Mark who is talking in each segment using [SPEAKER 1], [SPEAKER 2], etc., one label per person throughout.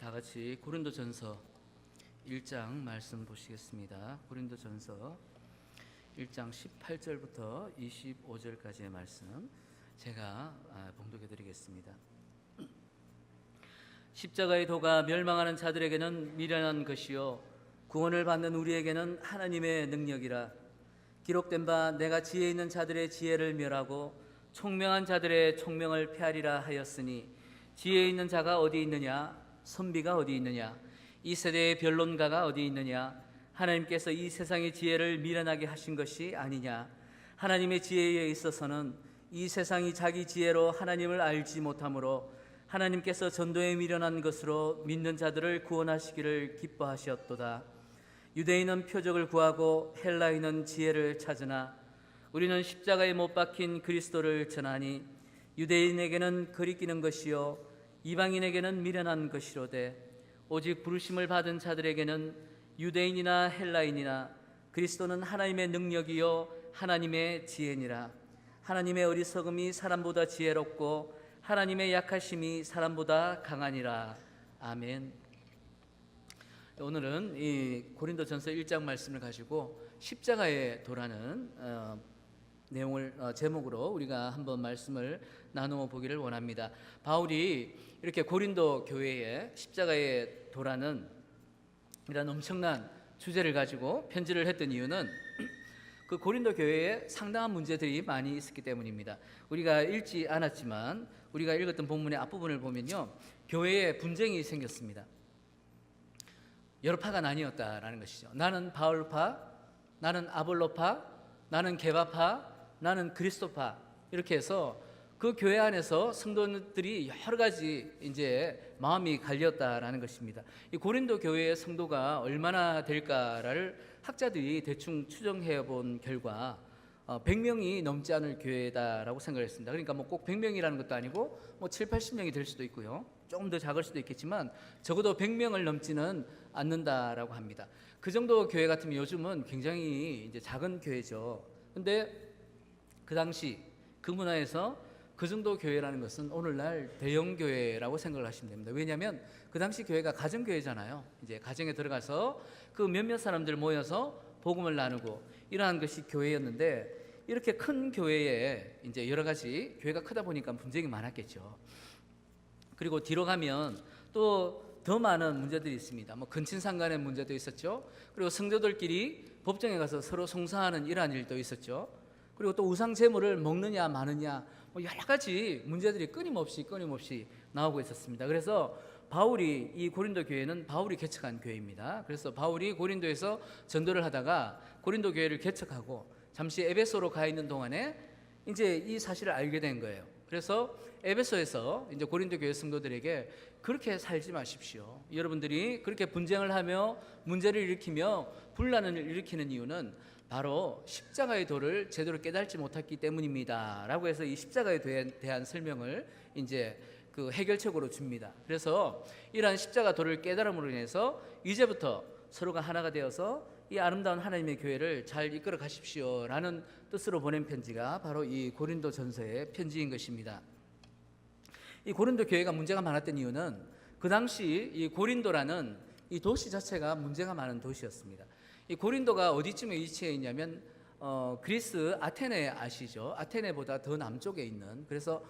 [SPEAKER 1] 다 같이 고린도전서 1장 말씀 보시겠습니다. 고린도전서 1장 18절부터 25절까지의 말씀 제가 봉독해 드리겠습니다. 십자가의 도가 멸망하는 자들에게는 미련한 것이요 구원을 받는 우리에게는 하나님의 능력이라. 기록된 바 내가 지혜 있는 자들의 지혜를 멸하고 총명한 자들의 총명을 폐하리라 하였으니 지혜 있는 자가 어디 있느냐? 선비가 어디 있느냐? 이 세대의 변론가가 어디 있느냐? 하나님께서 이 세상의 지혜를 미련하게 하신 것이 아니냐? 하나님의 지혜에 있어서는 이 세상이 자기 지혜로 하나님을 알지 못하므로 하나님께서 전도에 미련한 것으로 믿는 자들을 구원하시기를 기뻐하셨도다. 유대인은 표적을 구하고 헬라인은 지혜를 찾으나 우리는 십자가에 못 박힌 그리스도를 전하니 유대인에게는 거리끼는 것이요 이방인에게는 미련한 것이로되 오직 부르심을 받은 자들에게는 유대인이나 헬라인이나 그리스도는 하나님의 능력이요 하나님의 지혜니라. 하나님의 어리석음이 사람보다 지혜롭고 하나님의 약하심이 사람보다 강하니라. 아멘. 오늘은 이 고린도전서 1장 말씀을 가지고 십자가의 도라는 내용을 제목으로 우리가 한번 말씀을 나누어 보기를 원합니다. 바울이 이렇게 고린도 교회에 십자가의 도라는 이런 엄청난 주제를 가지고 편지를 했던 이유는 그 고린도 교회에 상당한 문제들이 많이 있었기 때문입니다. 우리가 읽지 않았지만 우리가 읽었던 본문의 앞부분을 보면요, 교회에 분쟁이 생겼습니다. 여러 파가 나뉘었다라는 것이죠. 나는 바울파, 나는 아볼로파, 나는 게바파, 나는 그리스도파, 이렇게 해서 그 교회 안에서 성도들이 여러 가지 이제 마음이 갈렸다라는 것입니다. 이 고린도 교회의 성도가 얼마나 될까를 학자들이 대충 추정해 본 결과 100명이 넘지 않을 교회다라고 생각했습니다. 그러니까 뭐 꼭 100명이라는 것도 아니고 뭐 7, 80명이 될 수도 있고요. 조금 더 작을 수도 있겠지만 적어도 100명을 넘지는 않는다라고 합니다. 그 정도 교회 같으면 요즘은 굉장히 이제 작은 교회죠. 근데 그 당시 그 문화에서 그 정도 교회라는 것은 오늘날 대형 교회라고 생각을 하시면 됩니다. 왜냐하면 그 당시 교회가 가정교회잖아요. 이제 가정에 들어가서 그 몇몇 사람들 모여서 복음을 나누고 이러한 것이 교회였는데, 이렇게 큰 교회에 이제 여러 가지 교회가 크다 보니까 분쟁이 많았겠죠. 그리고 뒤로 가면 또 더 많은 문제들이 있습니다. 뭐 근친상 간의 문제도 있었죠. 그리고 성도들끼리 법정에 가서 서로 송사하는 이러한 일도 있었죠. 그리고 또 우상 제물을 먹느냐 마느냐 뭐 여러 가지 문제들이 끊임없이 나오고 있었습니다. 그래서 바울이, 이 고린도 교회는 바울이 개척한 교회입니다. 그래서 바울이 고린도에서 전도를 하다가 고린도 교회를 개척하고 잠시 에베소로 가 있는 동안에 이제 이 사실을 알게 된 거예요. 그래서 에베소에서 이제 고린도 교회 성도들에게 그렇게 살지 마십시오. 여러분들이 그렇게 분쟁을 하며 문제를 일으키며 분란을 일으키는 이유는 바로 십자가의 도를 제대로 깨달지 못했기 때문입니다. 라고 해서 이 십자가에 대한 설명을 이제 그 해결책으로 줍니다. 그래서 이러한 십자가 도를 깨달음으로 인해서 이제부터 서로가 하나가 되어서 이 아름다운 하나님의 교회를 잘 이끌어 가십시오 라는 뜻으로 보낸 편지가 바로 이 고린도 전서의 편지인 것입니다. 이 고린도 교회가 문제가 많았던 이유는 그 당시 이 고린도라는 이 도시 자체가 문제가 많은 도시였습니다. 이 고린도가 어디쯤에 위치해 있냐면 그리스 아테네 아시죠? 아테네보다 더 남쪽에 있는, 그래서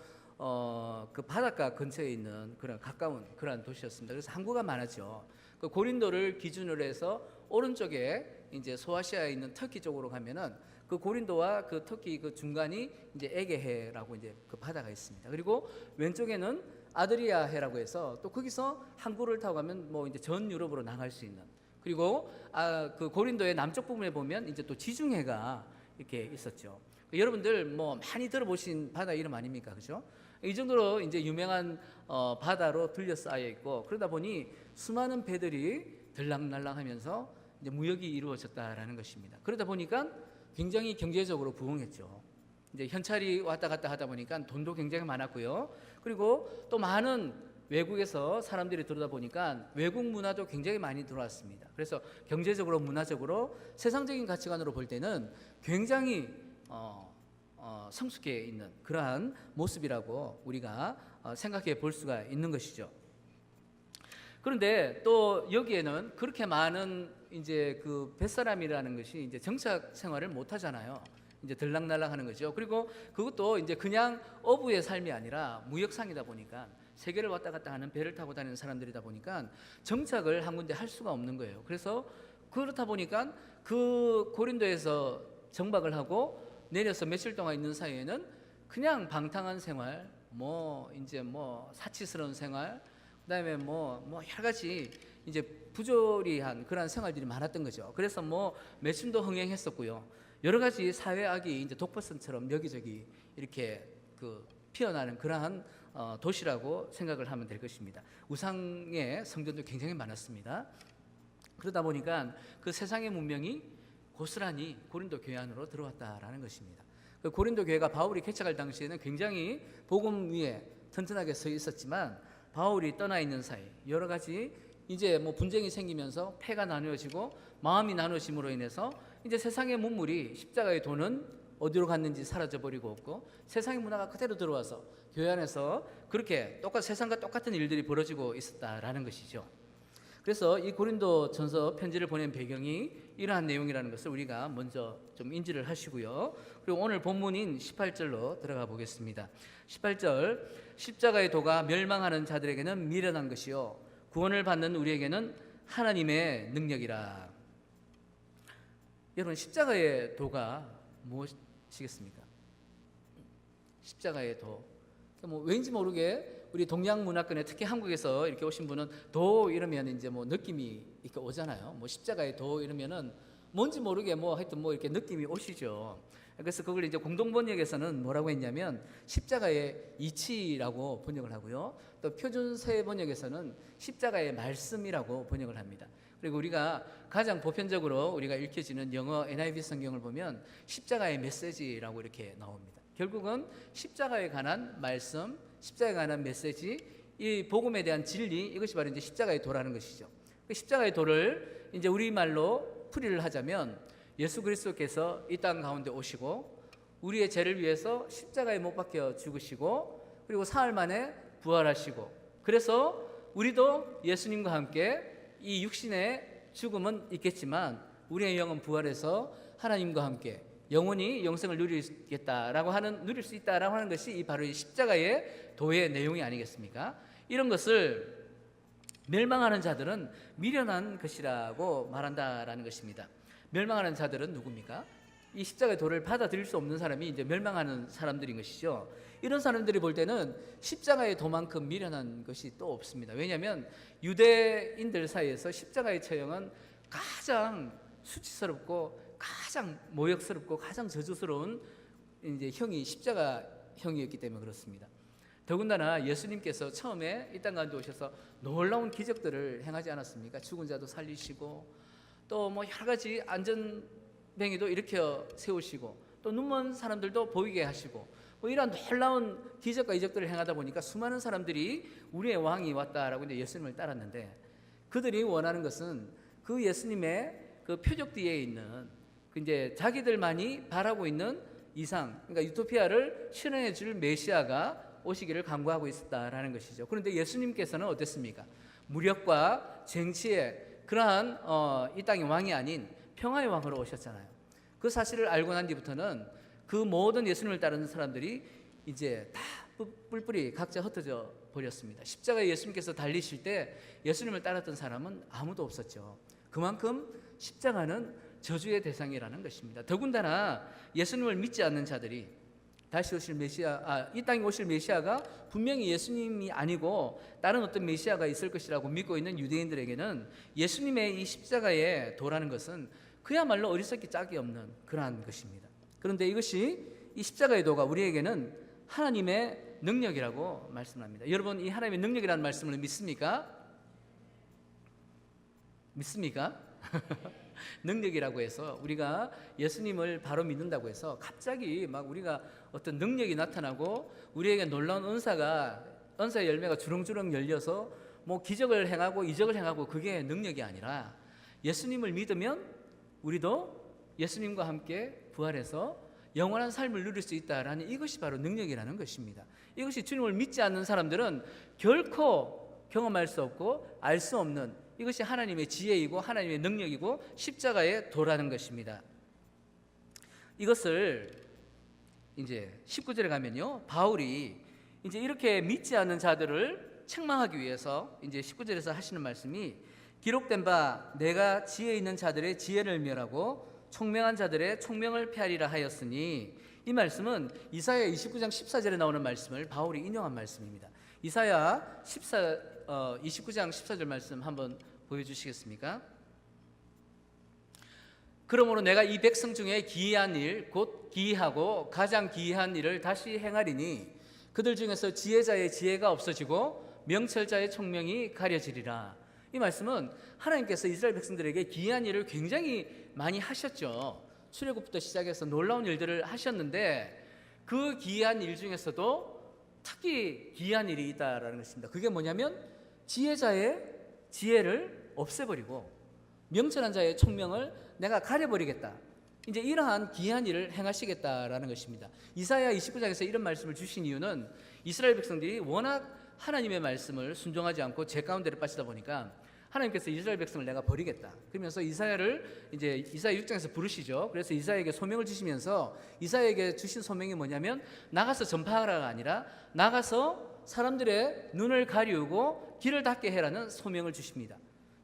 [SPEAKER 1] 그 바닷가 근처에 있는 그런 가까운 그런 도시였습니다. 그래서 항구가 많았죠. 그 고린도를 기준으로 해서 오른쪽에 이제 소아시아에 있는 터키 쪽으로 가면은 그 고린도와 그 터키 그 중간이 이제 에게해라고 이제 그 바다가 있습니다. 그리고 왼쪽에는 아드리아해라고 해서 또 거기서 항구를 타고 가면 뭐 이제 전 유럽으로 나갈 수 있는, 그리고 그 고린도의 남쪽 부분에 보면 이제 또 지중해가 이렇게 있었죠. 여러분들 뭐 많이 들어보신 바다 이름 아닙니까, 그죠? 이 정도로 이제 유명한 바다로 둘러싸여 있고, 그러다 보니 수많은 배들이 들락날락하면서 이제 무역이 이루어졌다라는 것입니다. 그러다 보니까 굉장히 경제적으로 부흥했죠. 이제 현찰이 왔다 갔다 하다 보니까 돈도 굉장히 많았고요. 그리고 또 많은 외국에서 사람들이 들어오다 보니까 외국 문화도 굉장히 많이 들어왔습니다. 그래서 경제적으로 문화적으로 세상적인 가치관으로 볼 때는 굉장히 성숙해 있는 그러한 모습이라고 우리가 생각해 볼 수가 있는 것이죠. 그런데 또 여기에는 그렇게 많은 이제 그 뱃사람이라는 것이 이제 정착 생활을 못 하잖아요. 이제 들락날락 하는 거죠. 그리고 그것도 이제 그냥 어부의 삶이 아니라 무역상이다 보니까 세계를 왔다 갔다 하는 배를 타고 다니는 사람들이다 보니까 정착을 한 군데 할 수가 없는 거예요. 그래서 그렇다 보니까 그 고린도에서 정박을 하고 내려서 며칠 동안 있는 사이에는 그냥 방탕한 생활, 뭐 이제 뭐 사치스러운 생활, 그다음에 뭐 여러 가지 이제 부조리한 그런 생활들이 많았던 거죠. 그래서 뭐 매춘도 흥행했었고요. 여러 가지 사회악이 이제 독버섯처럼 여기저기 이렇게 그 피어나는 그러한 도시라고 생각을 하면 될 것입니다. 우상의 성전도 굉장히 많았습니다. 그러다 보니까 그 세상의 문명이 고스란히 고린도 교회 안으로 들어왔다라는 것입니다. 그 고린도 교회가 바울이 개척할 당시에는 굉장히 복음 위에 튼튼하게 서 있었지만 바울이 떠나 있는 사이 여러 가지 이제 뭐 분쟁이 생기면서 패가 나누어지고 마음이 나누어짐으로 인해서 이제 세상의 문물이 십자가의 도는 어디로 갔는지 사라져버리고 없고 세상의 문화가 그대로 들어와서 교회 안에서 그렇게 세상과 똑같은 일들이 벌어지고 있었다라는 것이죠. 그래서 이 고린도 전서 편지를 보낸 배경이 이러한 내용이라는 것을 우리가 먼저 좀 인지를 하시고요. 그리고 오늘 본문인 18절로 들어가 보겠습니다. 18절, 십자가의 도가 멸망하는 자들에게는 미련한 것이요 구원을 받는 우리에게는 하나님의 능력이라. 여러분, 십자가의 도가 무엇이겠습니까? 십자가의 도. 뭐 왠지 모르게 우리 동양 문화권에 특히 한국에서 이렇게 오신 분은 도 이러면 이제 뭐 느낌이 이렇게 오잖아요. 뭐 십자가의 도 이러면은 뭔지 모르게 뭐 하여튼 뭐 이렇게 느낌이 오시죠. 그래서 그걸 이제 공동번역에서는 뭐라고 했냐면 십자가의 이치라고 번역을 하고요. 또 표준세 번역에서는 십자가의 말씀이라고 번역을 합니다. 그리고 우리가 가장 보편적으로 우리가 읽혀지는 영어 NIV 성경을 보면 십자가의 메시지라고 이렇게 나옵니다. 결국은 십자가에 관한 말씀, 십자가에 관한 메시지, 이 복음에 대한 진리, 이것이 바로 이제 십자가의 도라는 것이죠. 그 십자가의 도를 이제 우리말로 풀이를 하자면 예수 그리스도께서 이 땅 가운데 오시고 우리의 죄를 위해서 십자가에 못 박혀 죽으시고 그리고 사흘 만에 부활하시고 그래서 우리도 예수님과 함께 이 육신의 죽음은 있겠지만 우리의 영은 부활해서 하나님과 함께 영원히 영생을 누릴 수 있다라고 하는 것이 바로 이 십자가의 도의 내용이 아니겠습니까? 이런 것을 멸망하는 자들은 미련한 것이라고 말한다라는 것입니다. 멸망하는 자들은 누굽니까? 이 십자가의 도를 받아들일 수 없는 사람이 이제 멸망하는 사람들인 것이죠. 이런 사람들이 볼 때는 십자가의 도만큼 미련한 것이 또 없습니다. 왜냐하면 유대인들 사이에서 십자가의 처형은 가장 수치스럽고 가장 모욕스럽고 가장 저주스러운 이제 형이 십자가 형이었기 때문에 그렇습니다. 더군다나 예수님께서 처음에 이 땅 가운데 오셔서 놀라운 기적들을 행하지 않았습니까? 죽은 자도 살리시고 또 뭐 여러 가지 안전뱅이도 일으켜 세우시고 또 눈먼 사람들도 보이게 하시고 뭐 이런 놀라운 기적과 이적들을 행하다 보니까 수많은 사람들이 우리의 왕이 왔다라고 이제 예수님을 따랐는데 그들이 원하는 것은 그 예수님의 그 표적 뒤에 있는 그 이제 자기들만이 바라고 있는 이상, 그러니까 유토피아를 실현해 줄 메시아가 오시기를 간구하고 있었다라는 것이죠. 그런데 예수님께서는 어땠습니까? 무력과 쟁취의 그러한 이 땅의 왕이 아닌 평화의 왕으로 오셨잖아요. 그 사실을 알고 난 뒤부터는 그 모든 예수님을 따르는 사람들이 이제 다 뿔뿔이 각자 흩어져 버렸습니다. 십자가에 예수님께서 달리실 때 예수님을 따랐던 사람은 아무도 없었죠. 그만큼 십자가는 저주의 대상이라는 것입니다. 더군다나 예수님을 믿지 않는 자들이 다시 오실 이 땅에 오실 메시아가 분명히 예수님이 아니고 다른 어떤 메시아가 있을 것이라고 믿고 있는 유대인들에게는 예수님의 이 십자가의 도라는 것은 그야말로 어리석기 짝이 없는 그러한 것입니다. 그런데 이것이 이 십자가의 도가 우리에게는 하나님의 능력이라고 말씀합니다. 여러분, 이 하나님의 능력이라는 말씀을 믿습니까? 믿습니까? 능력이라고 해서 우리가 예수님을 바로 믿는다고 해서 갑자기 막 우리가 어떤 능력이 나타나고 우리에게 놀라운 은사의 열매가 주렁주렁 열려서 뭐 기적을 행하고 이적을 행하고 그게 능력이 아니라 예수님을 믿으면 우리도 예수님과 함께 부활해서 영원한 삶을 누릴 수 있다라는 이것이 바로 능력이라는 것입니다. 이것이 주님을 믿지 않는 사람들은 결코 경험할 수 없고 알 수 없는 이것이 하나님의 지혜이고 하나님의 능력이고 십자가의 도라는 것입니다. 이것을 이제 19절에 가면요, 바울이 이제 이렇게 믿지 않는 자들을 책망하기 위해서 이제 19절에서 하시는 말씀이 기록된 바 내가 지혜 있는 자들의 지혜를 멸하고 총명한 자들의 총명을 폐하리라 하였으니, 이 말씀은 이사야 29장 14절에 나오는 말씀을 바울이 인용한 말씀입니다. 이사야 29장 14절 말씀 한번 보여주시겠습니까? 그러므로 내가 이 백성 중에 기이한 일, 곧 기이하고 가장 기이한 일을 다시 행하리니 그들 중에서 지혜자의 지혜가 없어지고 명철자의 총명이 가려지리라. 이 말씀은 하나님께서 이스라엘 백성들에게 기이한 일을 굉장히 많이 하셨죠. 출애굽부터 시작해서 놀라운 일들을 하셨는데 그 기이한 일 중에서도 특히 기이한 일이 있다라는 것입니다. 그게 뭐냐면 지혜자의 지혜를 없애버리고 명철한 자의 총명을 내가 가려버리겠다. 이제 이러한 기이한 일을 행하시겠다라는 것입니다. 이사야 29장에서 이런 말씀을 주신 이유는 이스라엘 백성들이 워낙 하나님의 말씀을 순종하지 않고 제 가운데를 빠지다 보니까 하나님께서 이스라엘 백성을 내가 버리겠다. 그러면서 이사야를 이제 이사야 6장에서 부르시죠. 그래서 이사야에게 소명을 주시면서 이사야에게 주신 소명이 뭐냐면 나가서 전파하라가 아니라 나가서 사람들의 눈을 가리우고 길을 닫게 해라는 소명을 주십니다.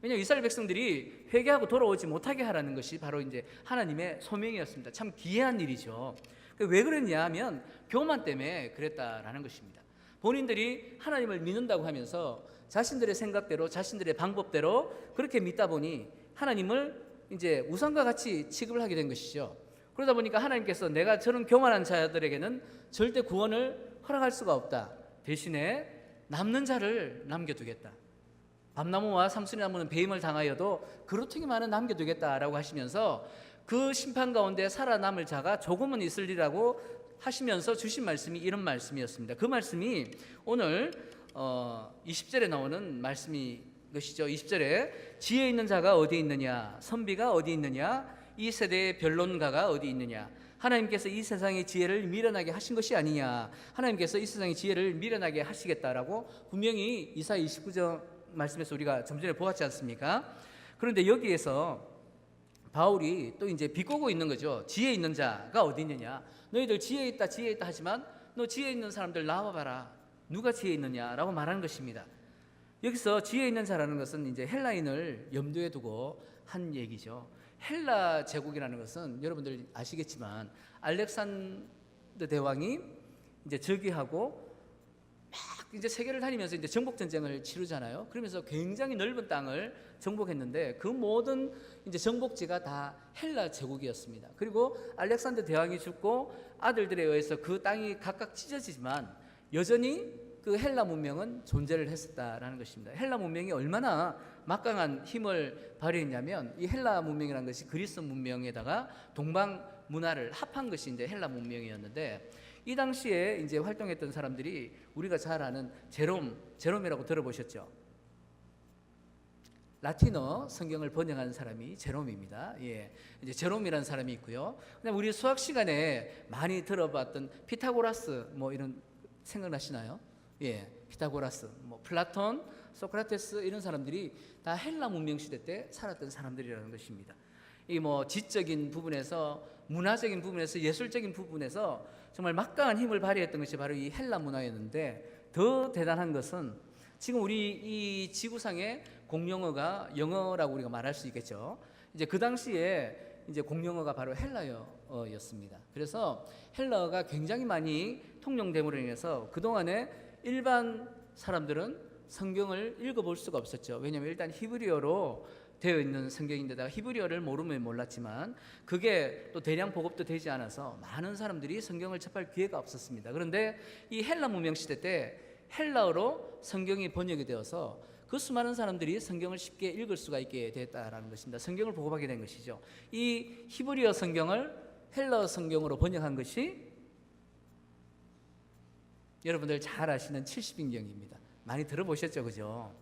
[SPEAKER 1] 왜냐하면 이스라엘 백성들이 회개하고 돌아오지 못하게 하라는 것이 바로 이제 하나님의 소명이었습니다. 참 기이한 일이죠. 왜 그랬냐 하면 교만 때문에 그랬다라는 것입니다. 본인들이 하나님을 믿는다고 하면서 자신들의 생각대로 자신들의 방법대로 그렇게 믿다 보니 하나님을 이제 우상과 같이 취급을 하게 된 것이죠. 그러다 보니까 하나님께서 내가 저런 교만한 자들에게는 절대 구원을 허락할 수가 없다. 대신에 남는 자를 남겨두겠다. 밤나무와 삼순이나무는 배임을 당하여도 그루터기만은 남겨두겠다라고 하시면서 그 심판 가운데 살아남을 자가 조금은 있으리라고 하시면서 주신 말씀이 이런 말씀이었습니다. 그 말씀이 오늘 20절에 나오는 말씀이 것이죠. 20절에 지혜 있는 자가 어디 있느냐, 선비가 어디 있느냐, 이 세대의 변론가가 어디 있느냐, 하나님께서 이 세상의 지혜를 미련하게 하신 것이 아니냐, 하나님께서 이 세상의 지혜를 미련하게 하시겠다라고 분명히 이사야 29장 말씀에서 우리가 좀 전에 보았지 않습니까? 그런데 여기에서 바울이 또 이제 비꼬고 있는 거죠. 지혜 있는 자가 어디 있느냐, 너희들 지혜 있다 하지만 너 지혜 있는 사람들 나와봐라. 누가 지혜 있느냐라고 말하는 것입니다. 여기서 지혜 있는 자라는 것은 이제 헬라인을 염두에 두고 한 얘기죠. 헬라 제국이라는 것은 여러분들 아시겠지만 알렉산더 대왕이 이제 즉위하고 막 이제 세계를 다니면서 이제 정복 전쟁을 치르잖아요. 그러면서 굉장히 넓은 땅을 정복했는데 그 모든 이제 정복지가 다 헬라 제국이었습니다. 그리고 알렉산더 대왕이 죽고 아들들에 의해서 그 땅이 각각 찢어지지만 여전히 그 헬라 문명은 존재를 했었다라는 것입니다. 헬라 문명이 얼마나 막강한 힘을 발휘했냐면 이 헬라 문명이라는 것이 그리스 문명에다가 동방 문화를 합한 것이 이제 헬라 문명이었는데, 이 당시에 이제 활동했던 사람들이 우리가 잘 아는 제롬이라고 들어보셨죠? 라틴어 성경을 번역한 사람이 제롬입니다. 예, 이제 제롬이라는 사람이 있고요. 그다음 우리 수학 시간에 많이 들어봤던 피타고라스 뭐 이런 생각나시나요? 예, 피타고라스, 뭐 플라톤, 소크라테스 이런 사람들이 다 헬라 문명 시대 때 살았던 사람들이라는 것입니다. 이 뭐 지적인 부분에서, 문화적인 부분에서, 예술적인 부분에서 정말 막강한 힘을 발휘했던 것이 바로 이 헬라 문화였는데, 더 대단한 것은 지금 우리 이 지구상의 공용어가 영어라고 우리가 말할 수 있겠죠. 이제 그 당시에 이제 공용어가 바로 헬라어였습니다. 그래서 헬라어가 굉장히 많이 통용됨으로 인해서 그동안에 일반 사람들은 성경을 읽어볼 수가 없었죠. 왜냐하면 일단 히브리어로 되어 있는 성경인데다가 히브리어를 모르면 몰랐지만 그게 또 대량 보급도 되지 않아서 많은 사람들이 성경을 접할 기회가 없었습니다. 그런데 이 헬라 문명 시대 때 헬라어로 성경이 번역이 되어서 그 수많은 사람들이 성경을 쉽게 읽을 수가 있게 됐다라는 것입니다. 성경을 보급하게 된 것이죠. 이 히브리어 성경을 헬라어 성경으로 번역한 것이 여러분들 잘 아시는 70인경입니다. 많이 들어보셨죠, 그죠?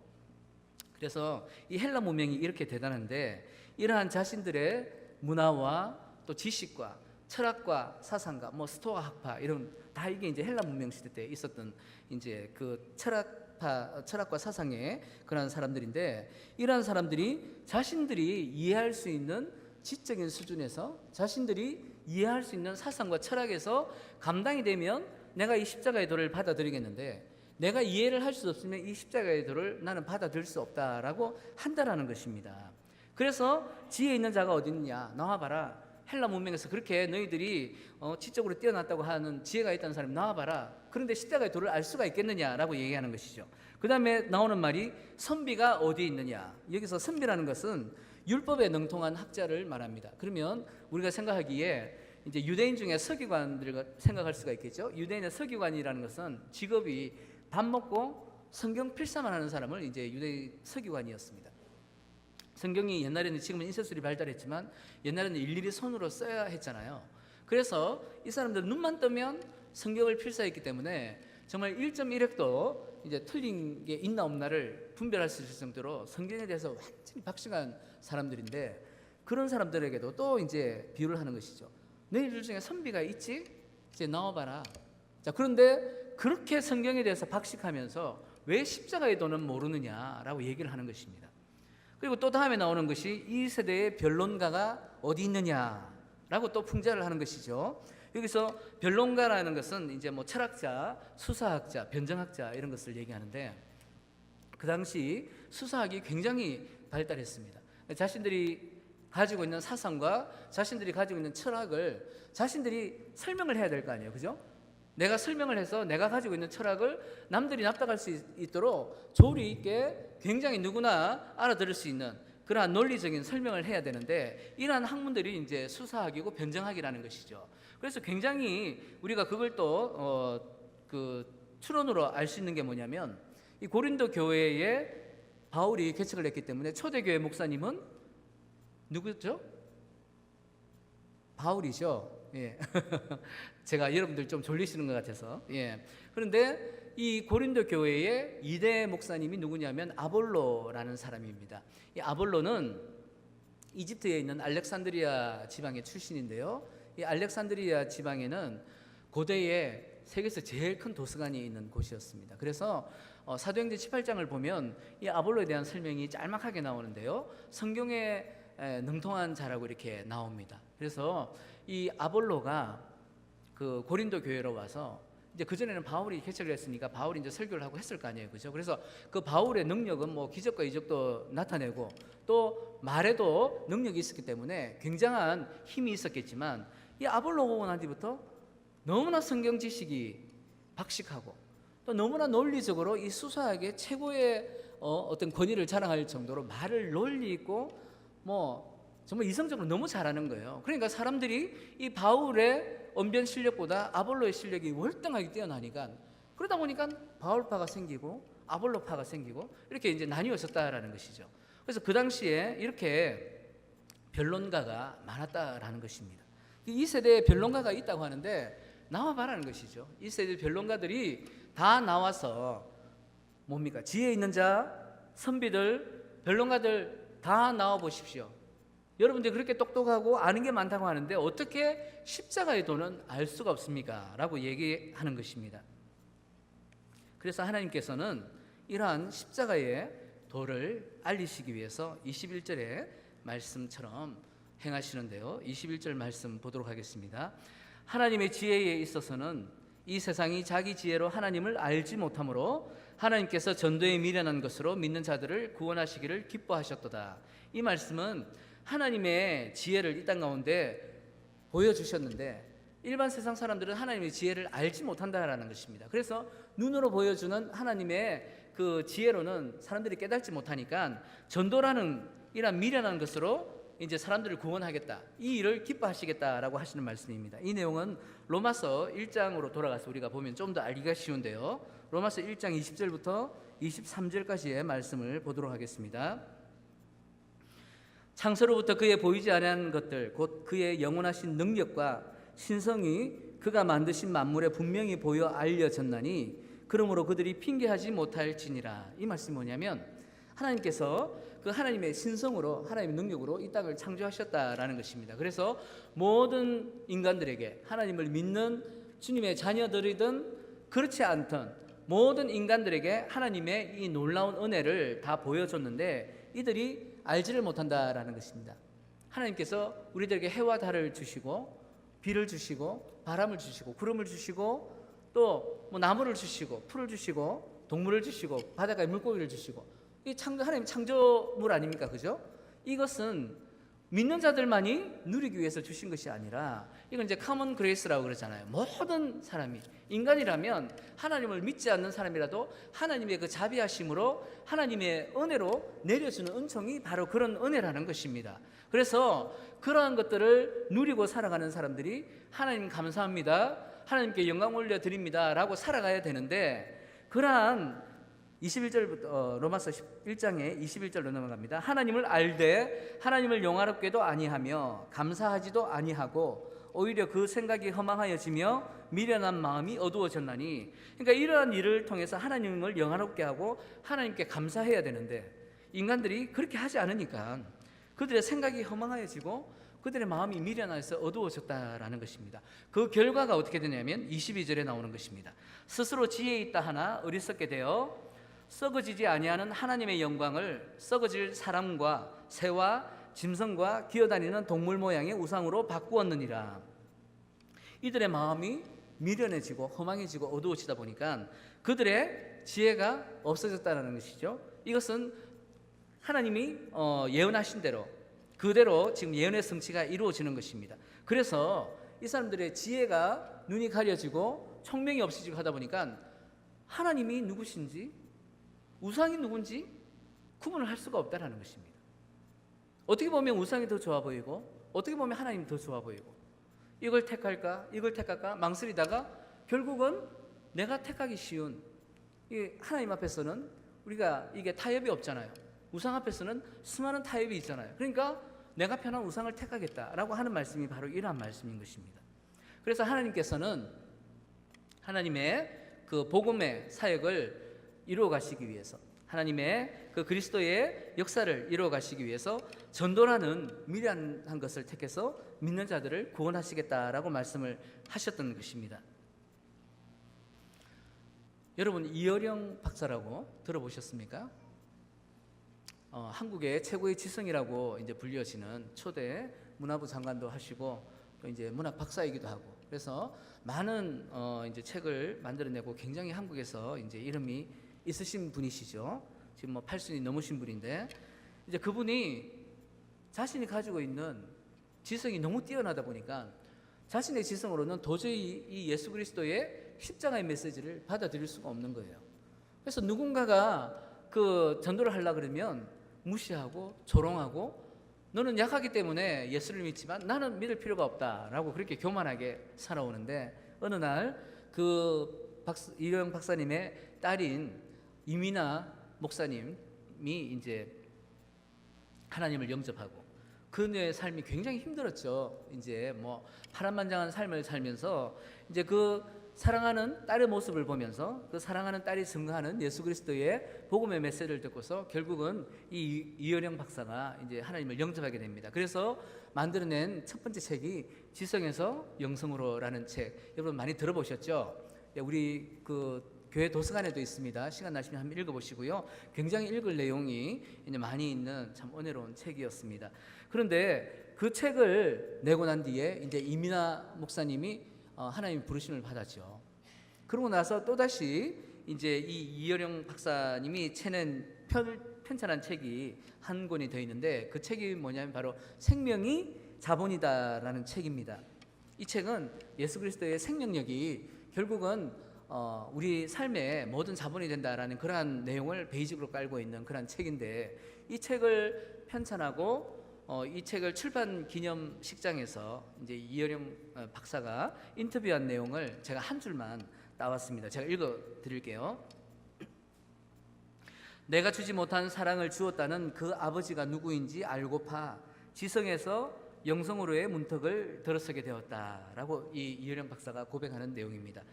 [SPEAKER 1] 그래서 이 헬라 문명이 이렇게 대단한데, 이러한 자신들의 문화와 또 지식과 철학과 사상과 뭐 스토아 학파 이런 다 이게 이제 헬라 문명 시대 때 있었던 이제 그 철학 철학과 사상의 그런 사람들인데, 이러한 사람들이 자신들이 이해할 수 있는 지적인 수준에서, 자신들이 이해할 수 있는 사상과 철학에서 감당이 되면 내가 이 십자가의 도를 받아들이겠는데, 내가 이해를 할 수 없으면 이 십자가의 도를 나는 받아들일 수 없다라고 한다라는 것입니다. 그래서 지혜 있는 자가 어디 있느냐, 나와봐라. 헬라 문명에서 그렇게 너희들이 지적으로 뛰어났다고 하는 지혜가 있다는 사람이 나와봐라. 그런데 십자가의 도를 알 수가 있겠느냐라고 얘기하는 것이죠. 그 다음에 나오는 말이 선비가 어디 있느냐. 여기서 선비라는 것은 율법에 능통한 학자를 말합니다. 그러면 우리가 생각하기에 이제 유대인 중에 서기관들을 생각할 수가 있겠죠. 유대인의 서기관이라는 것은 직업이 밥 먹고 성경 필사만 하는 사람을 이제 유대인 서기관이었습니다. 성경이 옛날에는, 지금은 인쇄술이 발달했지만 옛날에는 일일이 손으로 써야 했잖아요. 그래서 이 사람들은 눈만 뜨면 성경을 필사했기 때문에 정말 1.1획도 이제 틀린 게 있나 없나를 분별할 수 있을 정도로 성경에 대해서 완전히 박식한 사람들인데, 그런 사람들에게도 또 이제 비유를 하는 것이죠. 너희들 중에 선비가 있지? 이제 나와봐라. 자, 그런데 그렇게 성경에 대해서 박식하면서 왜 십자가의 도는 모르느냐라고 얘기를 하는 것입니다. 그리고 또 다음에 나오는 것이 이 세대의 변론가가 어디 있느냐라고 또 풍자를 하는 것이죠. 여기서 변론가라는 것은 이제 뭐 철학자, 수사학자, 변정학자 이런 것을 얘기하는데, 그 당시 수사학이 굉장히 발달했습니다. 자신들이 가지고 있는 사상과 자신들이 가지고 있는 철학을 자신들이 설명을 해야 될 거 아니에요, 그죠? 내가 설명을 해서 내가 가지고 있는 철학을 남들이 납득할 수 있도록 조리 있게 굉장히 누구나 알아들을 수 있는 그러한 논리적인 설명을 해야 되는데, 이러한 학문들이 이제 수사학이고 변정학이라는 것이죠. 그래서 굉장히 우리가 그걸 또 그 추론으로 알 수 있는 게 뭐냐면, 이 고린도 교회에 바울이 개척을 했기 때문에 초대교회 목사님은 누구죠? 바울이죠. 예. 제가 여러분들 좀 졸리시는 것 같아서. 예. 그런데 이 고린도 교회의 2대 목사님이 누구냐면 아볼로라는 사람입니다. 이 아볼로는 이집트에 있는 알렉산드리아 지방의 출신인데요. 이 알렉산드리아 지방에는 고대에 세계에서 제일 큰 도서관이 있는 곳이었습니다. 그래서 사도행전 18장을 보면 이 아볼로에 대한 설명이 짤막하게 나오는데요, 성경에 능통한 자라고 이렇게 나옵니다. 그래서 이 아볼로가 그 고린도 교회로 와서, 이제 그전에는 바울이 개척을 했으니까 바울이 이제 설교를 하고 했을 거 아니에요, 그죠? 그래서 그 바울의 능력은 뭐 기적과 이적도 나타내고 또 말에도 능력이 있었기 때문에 굉장한 힘이 있었겠지만, 이 아볼로가 오고 난 뒤부터 너무나 성경 지식이 박식하고 또 너무나 논리적으로 이 수사학의 최고의 어떤 권위를 자랑할 정도로 말을 논리 있고 뭐 정말 이성적으로 너무 잘하는 거예요. 그러니까 사람들이 이 바울의 언변 실력보다 아볼로의 실력이 월등하게 뛰어나니까, 그러다 보니까 바울파가 생기고 아볼로파가 생기고 이렇게 이제 나뉘어졌다라는 것이죠. 그래서 그 당시에 이렇게 변론가가 많았다라는 것입니다. 이 세대에 변론가가 있다고 하는데 나와봐라는 것이죠. 이 세대 변론가들이 다 나와서 뭡니까? 지혜 있는 자, 선비들, 변론가들 다 나와 보십시오. 여러분들이 그렇게 똑똑하고 아는 게 많다고 하는데 어떻게 십자가의 도는 알 수가 없습니까? 라고 얘기하는 것입니다. 그래서 하나님께서는 이러한 십자가의 도를 알리시기 위해서 21절의 말씀처럼 행하시는데요, 21절 말씀 보도록 하겠습니다. 하나님의 지혜에 있어서는 이 세상이 자기 지혜로 하나님을 알지 못하므로 하나님께서 전도에 미련한 것으로 믿는 자들을 구원하시기를 기뻐하셨도다. 이 말씀은 하나님의 지혜를 이 땅 가운데 보여주셨는데, 일반 세상 사람들은 하나님의 지혜를 알지 못한다라는 것입니다. 그래서 눈으로 보여주는 하나님의 그 지혜로는 사람들이 깨닫지 못하니까 전도라는 이런 미련한 것으로 이제 사람들을 구원하겠다, 이 일을 기뻐하시겠다라고 하시는 말씀입니다. 이 내용은 로마서 1장으로 돌아가서 우리가 보면 좀 더 알기가 쉬운데요, 로마서 1장 20절부터 23절까지의 말씀을 보도록 하겠습니다. 창세로부터 그의 보이지 아니한 것들 곧 그의 영원하신 능력과 신성이 그가 만드신 만물에 분명히 보여 알려졌나니 그러므로 그들이 핑계하지 못할지니라. 이 말씀이 뭐냐면, 하나님께서 그 하나님의 신성으로, 하나님의 능력으로 이 땅을 창조하셨다라는 것입니다. 그래서 모든 인간들에게, 하나님을 믿는 주님의 자녀들이든 그렇지 않든 모든 인간들에게 하나님의 이 놀라운 은혜를 다 보여줬는데 이들이 알지를 못한다라는 것입니다. 하나님께서 우리들에게 해와 달을 주시고 비를 주시고 바람을 주시고 구름을 주시고 또 뭐 나무를 주시고 풀을 주시고 동물을 주시고 바닷가에 물고기를 주시고 이 하나님 창조물 아닙니까? 그죠? 이것은 믿는 자들만이 누리기 위해서 주신 것이 아니라 이건 이제 커먼 그레이스라고 그러잖아요. 모든 사람이 인간이라면 하나님을 믿지 않는 사람이라도 하나님의 그 자비하심으로 하나님의 은혜로 내려주는 은총이 바로 그런 은혜라는 것입니다. 그래서 그러한 것들을 누리고 살아가는 사람들이 하나님 감사합니다, 하나님께 영광 올려드립니다 라고 살아가야 되는데, 그러한 21절부터 로마서 1장에 21절로 넘어갑니다. 하나님을 알되 하나님을 영화롭게도 아니하며 감사하지도 아니하고 오히려 그 생각이 허망하여지며 미련한 마음이 어두워졌나니, 그러니까 이러한 일을 통해서 하나님을 영화롭게 하고 하나님께 감사해야 되는데 인간들이 그렇게 하지 않으니까 그들의 생각이 허망하여지고 그들의 마음이 미련해서 어두워졌다라는 것입니다. 그 결과가 어떻게 되냐면 22절에 나오는 것입니다. 스스로 지혜 있다 하나 어리석게 되어 썩어지지 아니하는 하나님의 영광을 썩어질 사람과 새와 짐승과 기어다니는 동물 모양의 우상으로 바꾸었느니라. 이들의 마음이 미련해지고 허망해지고 어두워지다 보니까 그들의 지혜가 없어졌다는 것이죠. 이것은 하나님이 예언하신 대로 그대로 지금 예언의 성취가 이루어지는 것입니다. 그래서 이 사람들의 지혜가 눈이 가려지고 총명이 없어지고 하다 보니까 하나님이 누구신지 우상이 누군지 구분을 할 수가 없다는 것입니다. 어떻게 보면 우상이 더 좋아 보이고 어떻게 보면 하나님이 더 좋아 보이고 이걸 택할까 이걸 택할까 망설이다가 결국은 내가 택하기 쉬운 이 하나님 앞에서는 우리가 이게 타협이 없잖아요. 우상 앞에서는 수많은 타협이 있잖아요. 그러니까 내가 편한 우상을 택하겠다라고 하는 말씀이 바로 이러한 말씀인 것입니다. 그래서 하나님께서는 하나님의 그 복음의 사역을 이루어 가시기 위해서 하나님의 그 그리스도의 역사를 이루어 가시기 위해서 전도라는 미련한 것을 택해서 믿는 자들을 구원하시겠다라고 말씀을 하셨던 것입니다. 여러분 이어령 박사라고 들어보셨습니까? 한국의 최고의 지성이라고 이제 불려지는 초대 문화부 장관도 하시고 또 이제 문학 박사이기도 하고 그래서 많은 이제 책을 만들어내고 굉장히 한국에서 이제 이름이 있으신 분이시죠. 지금 뭐 80이 넘으신 분인데 이제 그분이 자신이 가지고 있는 지성이 너무 뛰어나다 보니까 자신의 지성으로는 도저히 이 예수 그리스도의 십자가의 메시지를 받아들일 수가 없는 거예요. 그래서 누군가가 그 전도를 하려고 그러면 무시하고 조롱하고 너는 약하기 때문에 예수를 믿지만 나는 믿을 필요가 없다라고 그렇게 교만하게 살아오는데 어느 날 그 이령 박사님의 딸인 이민아 목사님이 이제 하나님을 영접하고 그녀의 삶이 굉장히 힘들었죠. 이제 뭐 파란만장한 삶을 살면서 이제 그 사랑하는 딸의 모습을 보면서 그 사랑하는 딸이 증거하는 예수 그리스도의 복음의 메시지를 듣고서 결국은 이 이어령 박사가 이제 하나님을 영접하게 됩니다. 그래서 만들어낸 첫 번째 책이 지성에서 영성으로라는 책, 여러분 많이 들어보셨죠? 우리 그 교회 도서관에도 있습니다. 시간 나시면 한번 읽어보시고요. 굉장히 읽을 내용이 이제 많이 있는 참 은혜로운 책이었습니다. 그런데 그 책을 내고 난 뒤에 이제 이민아 목사님이 하나님 부르심을 받았죠. 그러고 나서 또 다시 이제 이 이어령 박사님이 채낸 편찬한 책이 한 권이 더 있는데 그 책이 뭐냐면 바로 생명이 자본이다라는 책입니다. 이 책은 예수 그리스도의 생명력이 결국은 우리 삶의 모든 자본이 된다라는 그러한 내용을 베이직으로 깔고 있는 그런 책인데 이 책을 편찬하고 이 책을 출판 기념식장에서 이제 이어령 박사가 인터뷰한 내용을 제가 한 줄만 따왔습니다. 제가 읽어 드릴게요. 내가 주지 못한 사랑을 주었다는 그 아버지가 누구인지 알고파 지성에서 영성으로의 문턱을 들어서게 되었다라고 이 이어령 박사가 고백하는 내용입니다.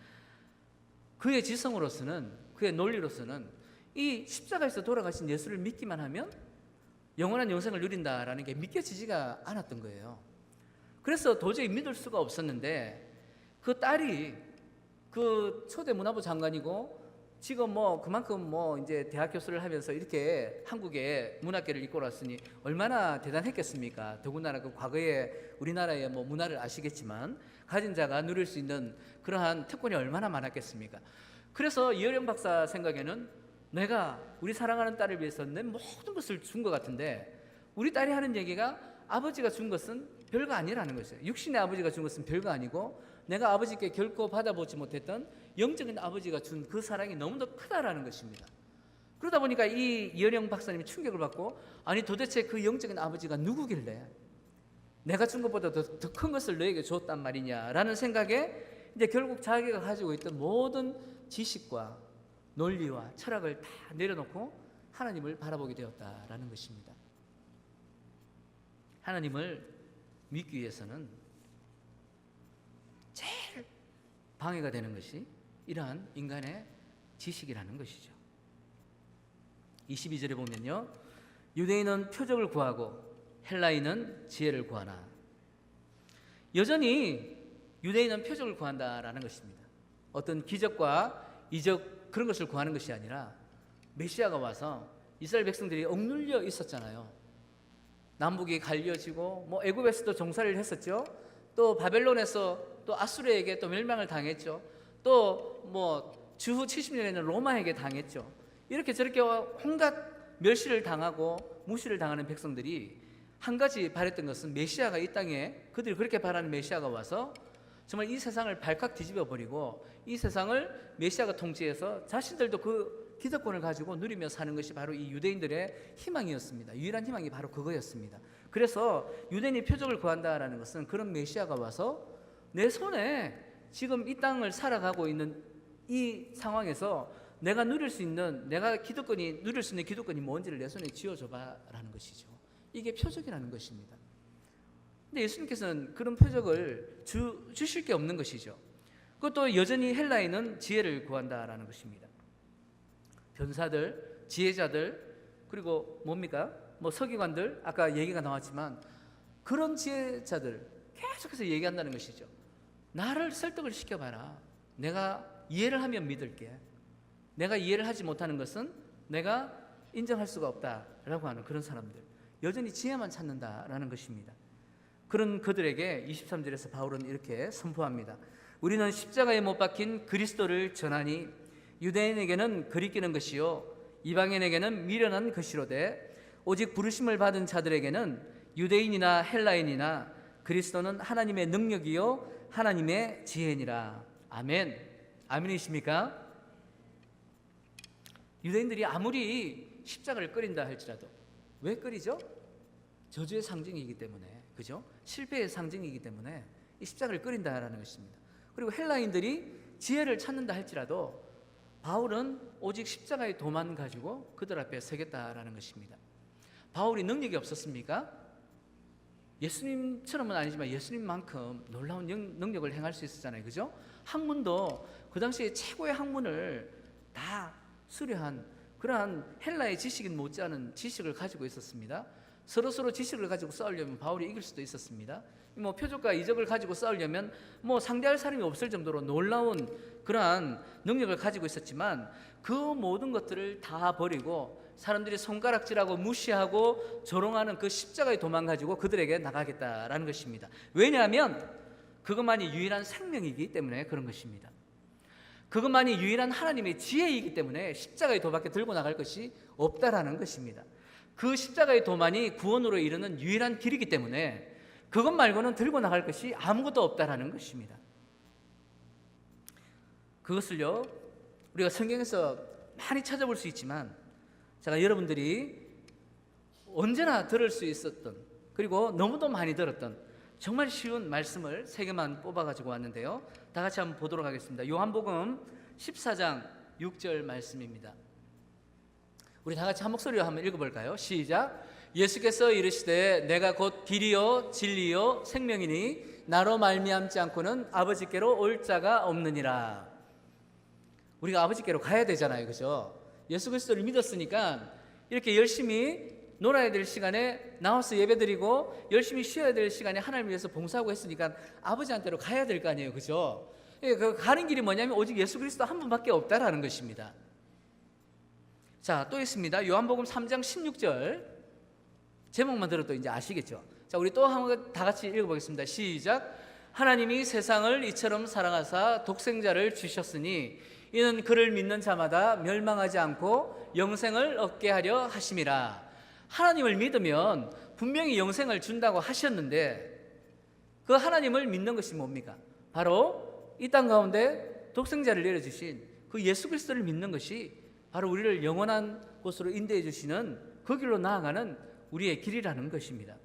[SPEAKER 1] 그의 지성으로서는 그의 논리로서는 이 십자가에서 돌아가신 예수를 믿기만 하면 영원한 영생을 누린다라는 게 믿겨지지가 않았던 거예요. 그래서 도저히 믿을 수가 없었는데 그 딸이 그 초대 문화부 장관이고 지금 뭐 그만큼 뭐 이제 대학 교수를 하면서 이렇게 한국의 문학계를 이끌어 왔으니 얼마나 대단했겠습니까? 더군다나 그 과거에 우리나라의 뭐 문화를 아시겠지만 가진 자가 누릴 수 있는 그러한 특권이 얼마나 많았겠습니까? 그래서 이어령 박사 생각에는 내가 우리 사랑하는 딸을 위해서 내 모든 것을 준 것 같은데 우리 딸이 하는 얘기가 아버지가 준 것은 별거 아니라는 것이에요. 육신의 아버지가 준 것은 별거 아니고 내가 아버지께 결코 받아보지 못했던 영적인 아버지가 준 그 사랑이 너무도 크다라는 것입니다. 그러다 보니까 이 이어령 박사님이 충격을 받고 아니 도대체 그 영적인 아버지가 누구길래 내가 준 것보다 더 큰 것을 너에게 줬단 말이냐라는 생각에 이제 결국 자기가 가지고 있던 모든 지식과 논리와 철학을 다 내려놓고 하나님을 바라보게 되었다라는 것입니다. 하나님을 믿기 위해서는 제일 방해가 되는 것이 이러한 인간의 지식이라는 것이죠. 22절에 보면요, 유대인은 표적을 구하고 헬라인은 지혜를 구하나. 여전히 유대인은 표적을 구한다라는 것입니다. 어떤 기적과 이적 그런 것을 구하는 것이 아니라 메시아가 와서 이스라엘 백성들이 억눌려 있었잖아요. 남북이 갈려지고 뭐 애굽에서도 종살이를 했었죠. 또 바벨론에서 또 아수르에게 또 멸망을 당했죠. 또 뭐 주후 70년에는 로마에게 당했죠. 이렇게 저렇게 온갖 멸시를 당하고 무시를 당하는 백성들이 한 가지 바랬던 것은 메시아가 이 땅에 그들이 그렇게 바라는 메시아가 와서 정말 이 세상을 발칵 뒤집어 버리고 이 세상을 메시아가 통치해서 자신들도 그 기득권을 가지고 누리며 사는 것이 바로 이 유대인들의 희망이었습니다. 유일한 희망이 바로 그거였습니다. 그래서 유대인이 표적을 구한다라는 것은 그런 메시아가 와서 내 손에 지금 이 땅을 살아가고 있는 이 상황에서 내가 누릴 수 있는 누릴 수 있는 기득권이 뭔지를 내 손에 쥐어줘봐라는 것이죠. 이게 표적이라는 것입니다. 근데 예수님께서는 그런 표적을 주실 게 없는 것이죠. 그것도 여전히 헬라인은 지혜를 구한다라는 것입니다. 변사들, 지혜자들, 그리고 뭡니까? 뭐 서기관들, 아까 얘기가 나왔지만 그런 지혜자들 계속해서 얘기한다는 것이죠. 나를 설득을 시켜봐라. 내가 이해를 하면 믿을게. 내가 이해를 하지 못하는 것은 내가 인정할 수가 없다라고 하는 그런 사람들, 여전히 지혜만 찾는다라는 것입니다. 그런 그들에게 23절에서 바울은 이렇게 선포합니다. 우리는 십자가에 못 박힌 그리스도를 전하니 유대인에게는 거리끼는 것이요 이방인에게는 미련한 것이로되 오직 부르심을 받은 자들에게는 유대인이나 헬라인이나 그리스도는 하나님의 능력이요 하나님의 지혜니라. 아멘. 아멘이십니까? 유대인들이 아무리 십자가를 꺼린다 할지라도 왜 꺼리죠? 저주의 상징이기 때문에, 그죠? 실패의 상징이기 때문에 이 십자가를 꺼린다라는 것입니다. 그리고 헬라인들이 지혜를 찾는다 할지라도 바울은 오직 십자가의 도만 가지고 그들 앞에 서겠다라는 것입니다. 바울이 능력이 없었습니까? 예수님처럼은 아니지만 예수님만큼 놀라운 능력을 행할 수 있었잖아요, 그죠? 학문도 그 당시에 최고의 학문을 다 수료한 그러한 헬라의 지식인 못지않은 지식을 가지고 있었습니다. 서로 지식을 가지고 싸우려면 바울이 이길 수도 있었습니다. 뭐 표적과 이적을 가지고 싸우려면 뭐 상대할 사람이 없을 정도로 놀라운 그러한 능력을 가지고 있었지만 그 모든 것들을 다 버리고 사람들이 손가락질하고 무시하고 조롱하는 그 십자가의 도만 가지고 그들에게 나가겠다라는 것입니다. 왜냐하면 그것만이 유일한 생명이기 때문에 그런 것입니다. 그것만이 유일한 하나님의 지혜이기 때문에 십자가의 도밖에 들고 나갈 것이 없다라는 것입니다. 그 십자가의 도만이 구원으로 이르는 유일한 길이기 때문에 그것 말고는 들고 나갈 것이 아무것도 없다라는 것입니다. 그것을요 우리가 성경에서 많이 찾아볼 수 있지만 제가 여러분들이 언제나 들을 수 있었던 그리고 너무도 많이 들었던 정말 쉬운 말씀을 3개만 뽑아가지고 왔는데요, 다 같이 한번 보도록 하겠습니다. 요한복음 14장 6절 말씀입니다. 우리 다 같이 한 목소리로 한번 읽어볼까요? 시작. 예수께서 이르시되 내가 곧 길이요 진리요 생명이니 나로 말미암지 않고는 아버지께로 올 자가 없느니라. 우리가 아버지께로 가야 되잖아요, 그죠? 예수 그리스도를 믿었으니까 이렇게 열심히 놀아야 될 시간에 나와서 예배드리고 열심히 쉬어야 될 시간에 하나님을 위해서 봉사하고 했으니까 아버지한테로 가야 될 거 아니에요, 그죠? 그 가는 길이 뭐냐면 오직 예수 그리스도 한 분밖에 없다라는 것입니다. 자, 또 있습니다. 요한복음 3장 16절. 제목만 들어도 이제 아시겠죠? 자, 우리 또 한번 다 같이 읽어보겠습니다. 시작. 하나님이 세상을 이처럼 사랑하사 독생자를 주셨으니 이는 그를 믿는 자마다 멸망하지 않고 영생을 얻게 하려 하심이라. 하나님을 믿으면 분명히 영생을 준다고 하셨는데 그 하나님을 믿는 것이 뭡니까? 바로 이 땅 가운데 독생자를 내려주신 그 예수 그리스도를 믿는 것이 바로 우리를 영원한 곳으로 인도해 주시는 그 길로 나아가는 우리의 길이라는 것입니다.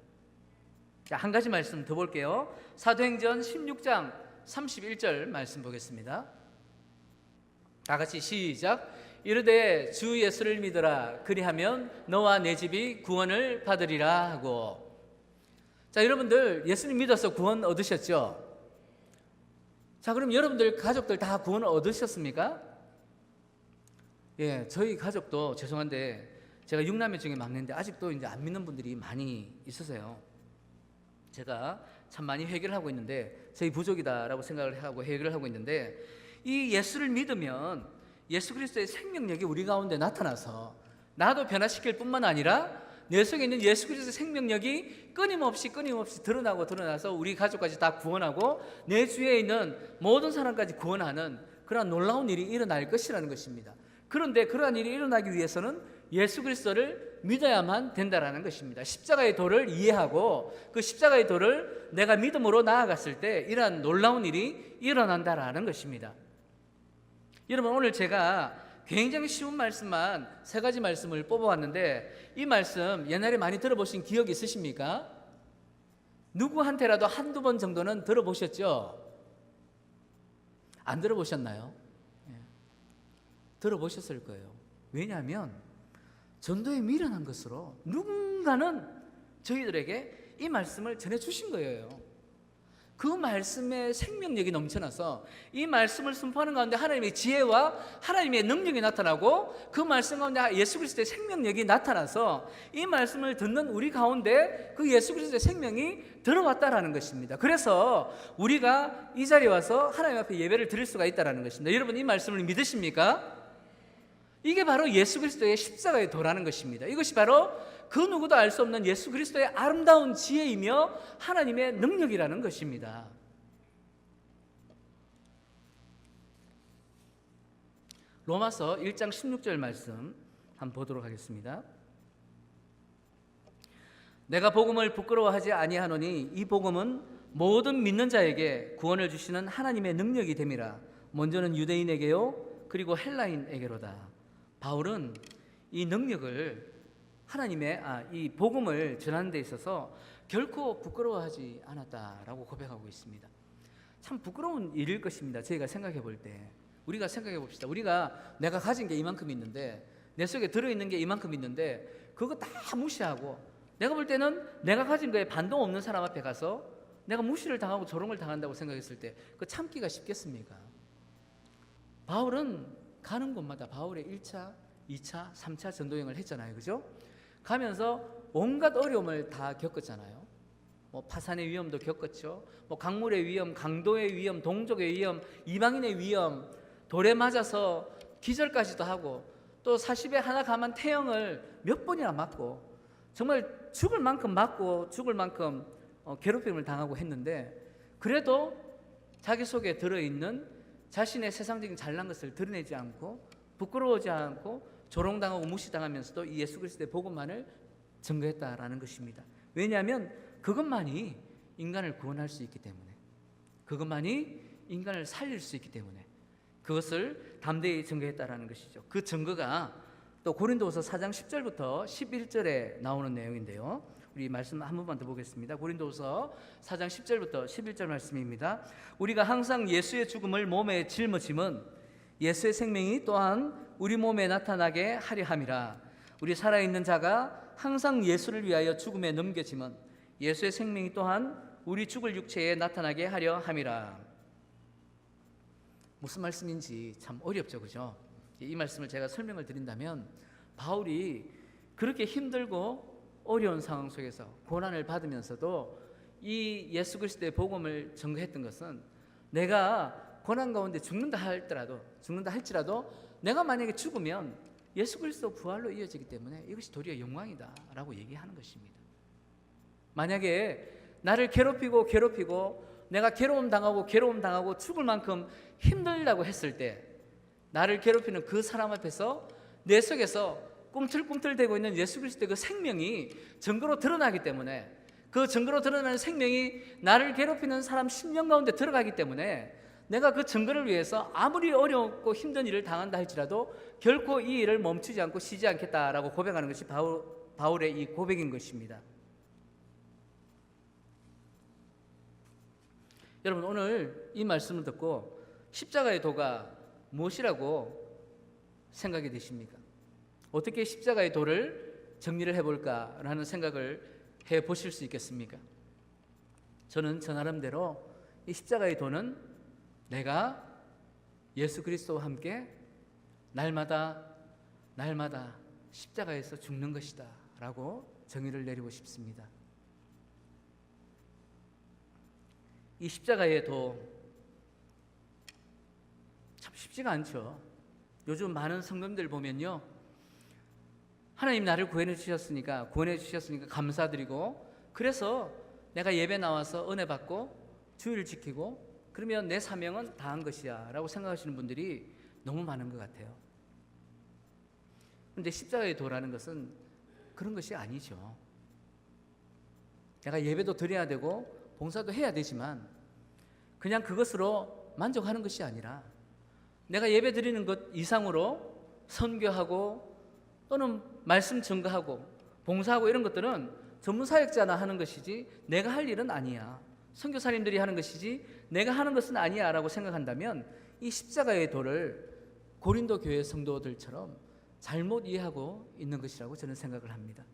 [SPEAKER 1] 자, 한 가지 말씀 더 볼게요. 사도행전 16장 31절 말씀 보겠습니다. 다 같이 시작. 이르되 주 예수를 믿으라. 그리하면 너와 내 집이 구원을 받으리라 하고. 자, 여러분들 예수님 믿어서 구원 얻으셨죠? 자, 그럼 여러분들 가족들 다 구원 얻으셨습니까? 예, 저희 가족도 죄송한데 제가 6남매 중에 막내인데 아직도 이제 안 믿는 분들이 많이 있으세요. 제가 참 많이 회개를 하고 있는데 저희 부족이다라고 생각을 하고 회개를 하고 있는데 이 예수를 믿으면 예수 그리스도의 생명력이 우리 가운데 나타나서 나도 변화시킬 뿐만 아니라 내 속에 있는 예수 그리스도의 생명력이 끊임없이 드러나서 우리 가족까지 다 구원하고 내 주위에 있는 모든 사람까지 구원하는 그런 놀라운 일이 일어날 것이라는 것입니다. 그런데 그러한 일이 일어나기 위해서는 예수 그리스도를 믿어야만 된다라는 것입니다. 십자가의 도를 이해하고 그 십자가의 도를 내가 믿음으로 나아갔을 때 이러한 놀라운 일이 일어난다라는 것입니다. 여러분, 오늘 제가 굉장히 쉬운 말씀만 3가지 말씀을 뽑아왔는데 이 말씀 옛날에 많이 들어보신 기억이 있으십니까? 누구한테라도 한두 번 정도는 들어보셨죠? 안 들어보셨나요? 들어보셨을 거예요. 왜냐하면 전도에 미련한 것으로 누군가는 저희들에게 이 말씀을 전해주신 거예요. 그 말씀의 생명력이 넘쳐나서 이 말씀을 선포하는 가운데 하나님의 지혜와 하나님의 능력이 나타나고 그 말씀 가운데 예수 그리스도의 생명력이 나타나서 이 말씀을 듣는 우리 가운데 그 예수 그리스도의 생명이 들어왔다라는 것입니다. 그래서 우리가 이 자리에 와서 하나님 앞에 예배를 드릴 수가 있다라는 것입니다. 여러분, 이 말씀을 믿으십니까? 이게 바로 예수 그리스도의 십자가의 도라는 것입니다. 이것이 바로 그 누구도 알 수 없는 예수 그리스도의 아름다운 지혜이며 하나님의 능력이라는 것입니다. 로마서 1장 16절 말씀 한번 보도록 하겠습니다. 내가 복음을 부끄러워하지 아니하노니 이 복음은 모든 믿는 자에게 구원을 주시는 하나님의 능력이 됨이라. 먼저는 유대인에게요 그리고 헬라인에게로다. 바울은 이 능력을 하나님의 이 복음을 전하는 데 있어서 결코 부끄러워하지 않았다라고 고백하고 있습니다. 참 부끄러운 일일 것입니다. 저희가 생각해 볼 때 우리가 생각해 봅시다. 내가 가진 게 이만큼 있는데 내 속에 들어있는 게 이만큼 있는데 그거 다 무시하고 내가 볼 때는 내가 가진 거에 반동 없는 사람 앞에 가서 내가 무시를 당하고 조롱을 당한다고 생각했을 때 그 참기가 쉽겠습니까? 바울은 가는 곳마다 바울의 1차, 2차, 3차 전도여행을 했잖아요. 그죠? 가면서 온갖 어려움을 다 겪었잖아요. 파산의 위험도 겪었죠. 강물의 위험, 강도의 위험, 동족의 위험, 이방인의 위험, 돌에 맞아서 기절까지도 하고 또 40에 하나 감한 태형을 몇 번이나 맞고 정말 죽을 만큼 맞고 죽을 만큼 괴롭힘을 당하고 했는데 그래도 자기 속에 들어있는 자신의 세상적인 잘난 것을 드러내지 않고 부끄러워하지 않고 조롱당하고 무시당하면서도 이 예수 그리스도의 복음만을 증거했다라는 것입니다. 왜냐하면 그것만이 인간을 구원할 수 있기 때문에, 그것만이 인간을 살릴 수 있기 때문에 그것을 담대히 증거했다라는 것이죠. 그 증거가 또 고린도후서 4장 10절부터 11절에 나오는 내용인데요. 우리 말씀 한 번만 더 보겠습니다. 고린도후서 4장 10절부터 11절 말씀입니다. 우리가 항상 예수의 죽음을 몸에 짊어짐은 예수의 생명이 또한 우리 몸에 나타나게 하려 함이라. 우리 살아있는 자가 항상 예수를 위하여 죽음에 넘겨짐은 예수의 생명이 또한 우리 죽을 육체에 나타나게 하려 함이라. 무슨 말씀인지 참 어렵죠, 그죠? 이 말씀을 제가 설명을 드린다면 바울이 그렇게 힘들고 어려운 상황 속에서 고난을 받으면서도 이 예수 그리스도의 복음을 전거했던 것은 내가 고난 가운데 죽는다 할지라도 내가 만약에 죽으면 예수 그리스도 부활로 이어지기 때문에 이것이 도리어 영광이다라고 얘기하는 것입니다. 만약에 나를 괴롭히고 내가 괴로움 당하고 죽을 만큼 힘들다고 했을 때 나를 괴롭히는 그 사람 앞에서 내 속에서 꿈틀꿈틀대고 있는 예수 그리스도의 그 생명이 증거로 드러나기 때문에, 그 증거로 드러나는 생명이 나를 괴롭히는 사람 심령 가운데 들어가기 때문에 내가 그 증거를 위해서 아무리 어렵고 힘든 일을 당한다 할지라도 결코 이 일을 멈추지 않고 쉬지 않겠다라고 고백하는 것이 바울의 이 고백인 것입니다. 여러분, 오늘 이 말씀을 듣고 십자가의 도가 무엇이라고 생각이 되십니까? 어떻게 십자가의 도를 정리를 해볼까라는 생각을 해보실 수 있겠습니까? 저는 저 나름대로 이 십자가의 도는 내가 예수 그리스도와 함께 날마다 십자가에서 죽는 것이다 라고 정의를 내리고 싶습니다. 이 십자가의 도 참 쉽지가 않죠. 요즘 많은 성도님들 보면요, 하나님 나를 구원해 주셨으니까 감사드리고, 그래서 내가 예배 나와서 은혜 받고 주의를 지키고 그러면 내 사명은 다한 것이야 라고 생각하시는 분들이 너무 많은 것 같아요. 그런데 십자가의 도라는 것은 그런 것이 아니죠. 내가 예배도 드려야 되고 봉사도 해야 되지만 그냥 그것으로 만족하는 것이 아니라 내가 예배 드리는 것 이상으로 선교하고 또는 말씀 증거하고 봉사하고 이런 것들은 전문 사역자나 하는 것이지 내가 할 일은 아니야, 선교사님들이 하는 것이지 내가 하는 것은 아니야 라고 생각한다면 이 십자가의 도를 고린도 교회 성도들처럼 잘못 이해하고 있는 것이라고 저는 생각을 합니다.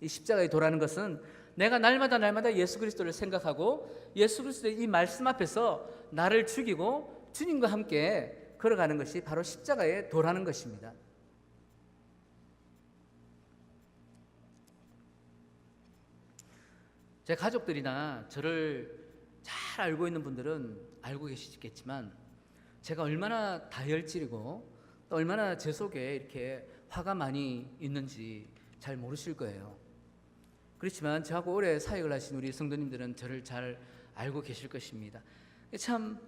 [SPEAKER 1] 이 십자가의 도라는 것은 내가 날마다 예수 그리스도를 생각하고 예수 그리스도의 이 말씀 앞에서 나를 죽이고 주님과 함께 걸어가는 것이 바로 십자가의 도라는 것입니다. 제 가족들이나 저를 잘 알고 있는 분들은 알고 계시겠지만 제가 얼마나 다혈질이고 또 얼마나 제 속에 이렇게 화가 많이 있는지 잘 모르실 거예요. 그렇지만 저하고 오래 사역을 하신 우리 성도님들은 저를 잘 알고 계실 것입니다. 참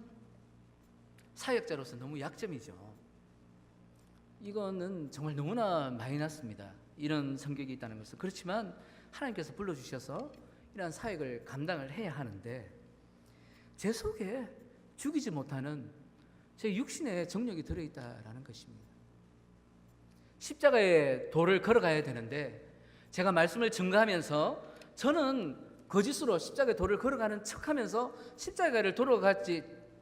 [SPEAKER 1] 사역자로서 너무 약점이죠. 이거는 정말 너무나 마이너스입니다. 이런 성격이 있다는 것은. 그렇지만 하나님께서 불러주셔서 이러한 사역을 감당을 해야 하는데 제 속에 죽이지 못하는 제 육신의 정력이 들어있다라는 것입니다. 십자가의 도를 걸어가야 되는데 제가 말씀을 증거하면서 저는 거짓으로 십자가의 도를 걸어가는 척하면서 십자가를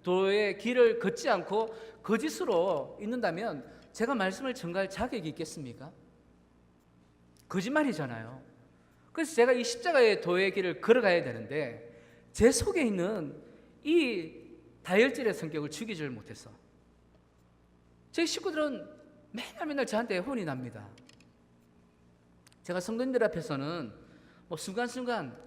[SPEAKER 1] 도의 길을 걷지 않고 거짓으로 있는다면 제가 말씀을 증거할 자격이 있겠습니까? 거짓말이잖아요. 그래서 제가 이 십자가의 도의 길을 걸어가야 되는데 제 속에 있는 이 다혈질의 성격을 죽이질 못해서 제 식구들은 맨날 저한테 혼이 납니다. 제가 성도님들 앞에서는 순간순간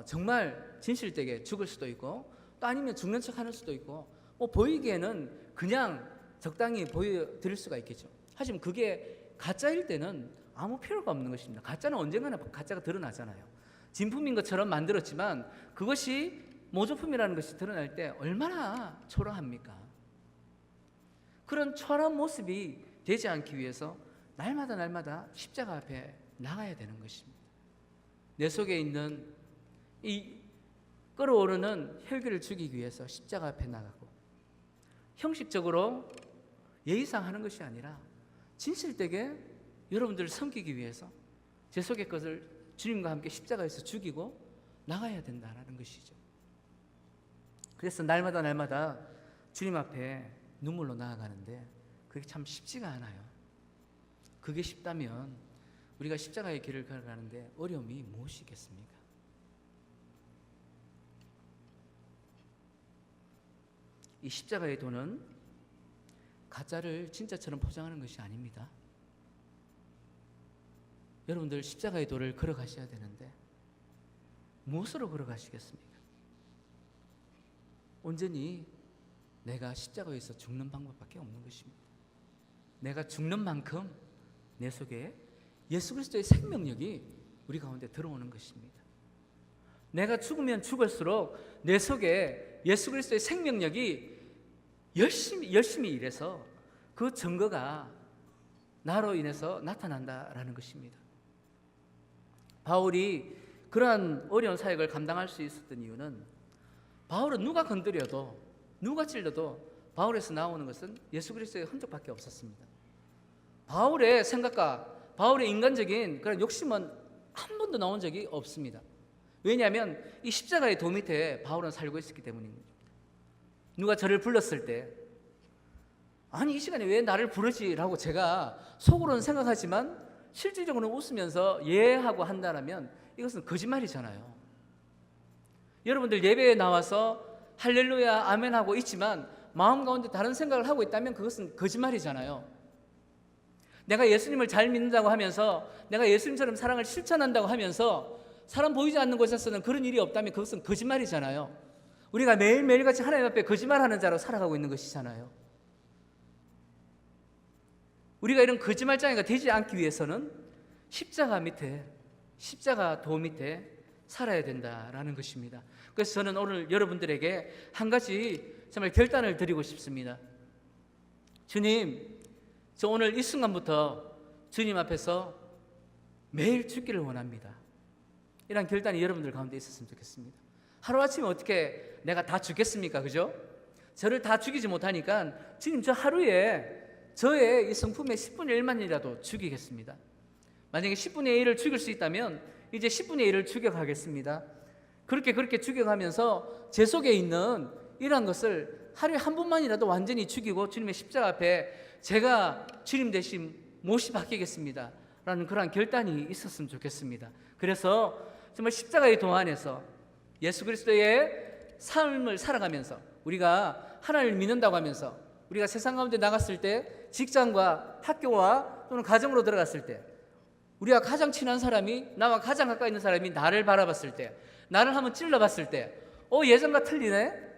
[SPEAKER 1] 정말 진실되게 죽을 수도 있고 또 아니면 죽는 척 하는 수도 있고 보이기에는 그냥 적당히 보여드릴 수가 있겠죠. 하지만 그게 가짜일 때는 아무 필요가 없는 것입니다. 가짜는 언젠가나 가짜가 드러나잖아요. 진품인 것처럼 만들었지만 그것이 모조품이라는 것이 드러날 때 얼마나 초라합니까? 그런 초라한 모습이 되지 않기 위해서 날마다 십자가 앞에 나가야 되는 것입니다. 내 속에 있는 이 끓어오르는 혈기를 죽이기 위해서 십자가 앞에 나가고 형식적으로 예의상 하는 것이 아니라 진실되게 여러분들을 섬기기 위해서 제 속의 것을 주님과 함께 십자가에서 죽이고 나가야 된다는 것이죠. 그래서 날마다 주님 앞에 눈물로 나아가는데 그게 참 쉽지가 않아요. 그게 쉽다면 우리가 십자가의 길을 걸어가는데 어려움이 무엇이겠습니까? 이 십자가의 도는 가짜를 진짜처럼 포장하는 것이 아닙니다. 여러분들 십자가의 도를 걸어가셔야 되는데 무엇으로 걸어가시겠습니까? 온전히 내가 십자가에서 죽는 방법밖에 없는 것입니다. 내가 죽는 만큼 내 속에 예수 그리스도의 생명력이 우리 가운데 들어오는 것입니다. 내가 죽으면 죽을수록 내 속에 예수 그리스도의 생명력이 열심히 일해서 그 증거가 나로 인해서 나타난다라는 것입니다. 바울이 그러한 어려운 사역을 감당할 수 있었던 이유는 바울은 누가 건드려도 누가 찔러도 바울에서 나오는 것은 예수 그리스도의 흔적밖에 없었습니다. 바울의 생각과 바울의 인간적인 그런 욕심은 한 번도 나온 적이 없습니다. 왜냐하면 이 십자가의 도 밑에 바울은 살고 있었기 때문입니다. 누가 저를 불렀을 때 아니 이 시간에 왜 나를 부르지라고 제가 속으로는 생각하지만 실질적으로는 웃으면서 예 하고 한다면 이것은 거짓말이잖아요. 여러분들 예배에 나와서 할렐루야 아멘 하고 있지만 마음 가운데 다른 생각을 하고 있다면 그것은 거짓말이잖아요. 내가 예수님을 잘 믿는다고 하면서 내가 예수님처럼 사랑을 실천한다고 하면서 사람 보이지 않는 곳에서는 그런 일이 없다면 그것은 거짓말이잖아요. 우리가 매일매일같이 하나님 앞에 거짓말하는 자로 살아가고 있는 것이잖아요. 우리가 이런 거짓말장애가 되지 않기 위해서는 십자가 도 밑에 살아야 된다라는 것입니다. 그래서 저는 오늘 여러분들에게 한 가지 정말 결단을 드리고 싶습니다. 주님, 저 오늘 이 순간부터 주님 앞에서 매일 죽기를 원합니다. 이런 결단이 여러분들 가운데 있었으면 좋겠습니다. 하루아침에 어떻게 내가 다 죽겠습니까? 그죠? 저를 다 죽이지 못하니까 주님 저 하루에 저의 이 성품의 10분의 1만이라도 죽이겠습니다. 만약에 10분의 1을 죽일 수 있다면 이제 10분의 1을 죽여가겠습니다. 그렇게 죽여가면서 제 속에 있는 이러한 것을 하루에 한 번만이라도 완전히 죽이고 주님의 십자가 앞에 제가 주님 대신 못이 박히겠습니다 라는 그러한 결단이 있었으면 좋겠습니다. 그래서 정말 십자가의 도 안에서 예수 그리스도의 삶을 살아가면서 우리가 하나님을 믿는다고 하면서 우리가 세상 가운데 나갔을 때 직장과 학교와 또는 가정으로 들어갔을 때 우리가 가장 친한 사람이 나와 가장 가까이 있는 사람이 나를 바라봤을 때 나를 한번 찔러봤을 때 예전과 틀리네.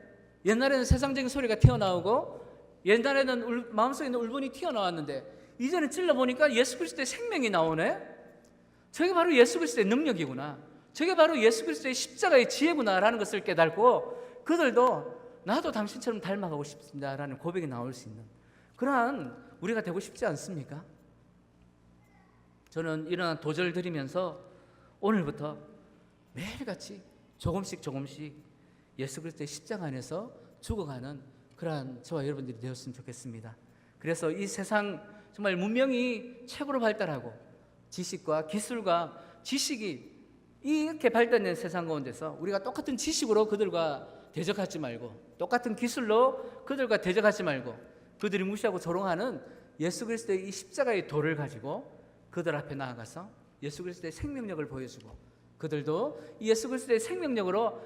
[SPEAKER 1] 옛날에는 세상적인 소리가 튀어나오고 옛날에는 마음속에 있는 울분이 튀어나왔는데 이제는 찔러보니까 예수 그리스도의 생명이 나오네. 저게 바로 예수 그리스도의 능력이구나. 저게 바로 예수 그리스도의 십자가의 지혜구나라는 것을 깨닫고 그들도 나도 당신처럼 닮아가고 싶습니다라는 고백이 나올 수 있는 그러한 우리가 되고 싶지 않습니까? 저는 이러한 도전을 드리면서 오늘부터 매일같이 조금씩 예수 그리스도의 십자가 안에서 죽어가는 그러한 저와 여러분들이 되었으면 좋겠습니다. 그래서 이 세상 정말 문명이 최고로 발달하고 지식과 기술과 지식이 이렇게 발달된 세상 가운데서 우리가 똑같은 지식으로 그들과 대적하지 말고 똑같은 기술로 그들과 대적하지 말고 그들이 무시하고 조롱하는 예수 그리스도의 이 십자가의 도를 가지고 그들 앞에 나아가서 예수 그리스도의 생명력을 보여주고 그들도 이 예수 그리스도의 생명력으로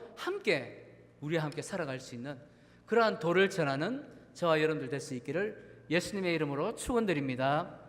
[SPEAKER 1] 우리와 함께 살아갈 수 있는 그러한 도를 전하는 저와 여러분들 될 수 있기를 예수님의 이름으로 축원드립니다.